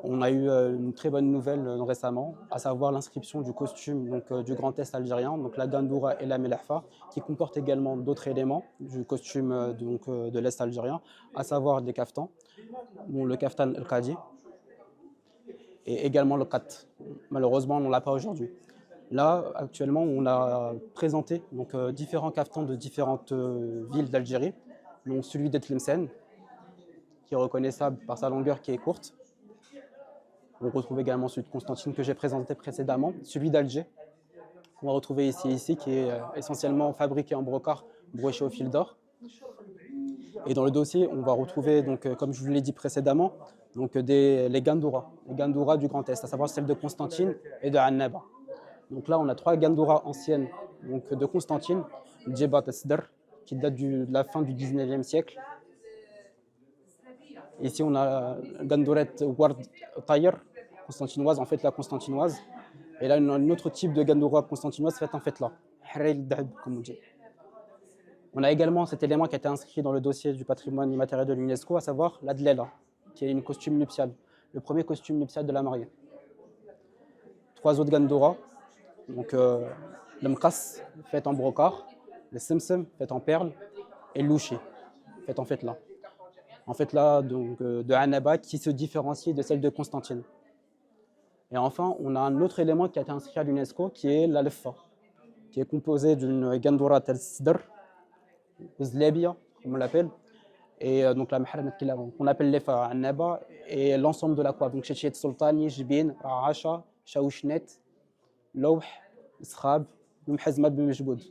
On a eu une très bonne nouvelle récemment, à savoir l'inscription du costume du Grand Est algérien, donc la gandoura et la melahfa, qui comporte également d'autres éléments du costume de l'Est algérien, à savoir des kaftans, dont le kaftan el-Qadi et également le kat. Malheureusement, on ne l'a pas aujourd'hui. Là, actuellement, on a présenté différents kaftans de différentes villes d'Algérie, donc celui d'Etlemcen, qui est reconnaissable par sa longueur qui est courte. On retrouve également celui de Constantine que j'ai présenté précédemment, celui d'Alger, qu'on va retrouver ici qui est essentiellement fabriqué en brocart, broché au fil d'or. Et dans le dossier, on va retrouver, comme je vous l'ai dit précédemment, les gandouras du Grand Est, à savoir celle de Constantine et de Annaba. Donc là, on a trois gandouras anciennes de Constantine, Djebat al-Sidr, qui date de la fin du 19e siècle. Ici, on a gandourette Ward Tayer, constantinoise, en fait la constantinoise. Et là, un autre type de gandoura constantinoise faite en fait là, Harel Dahab, comme on dit. On a également cet élément qui a été inscrit dans le dossier du patrimoine immatériel de l'UNESCO, à savoir la dlela, qui est une costume nuptial, le premier costume nuptial de la mariée. Trois autres gandoura, le mqas, fait en brocart, le simsim, fait en perles, et le louchi, fait en fait là. En fait là, de Annaba, qui se différencie de celle de Constantine. Et enfin, on a un autre élément qui a été inscrit à l'UNESCO, qui est la lefa, qui est composée d'une gandoura tel sidr, zlabia, comme on l'appelle, et donc la mahramat qu'on appelle lefa à Annaba, et l'ensemble de la coiffe. Donc chéchet sultani, jbin, ra'asha, shaouchnet, lawh, skhab, mhazma bimejboud.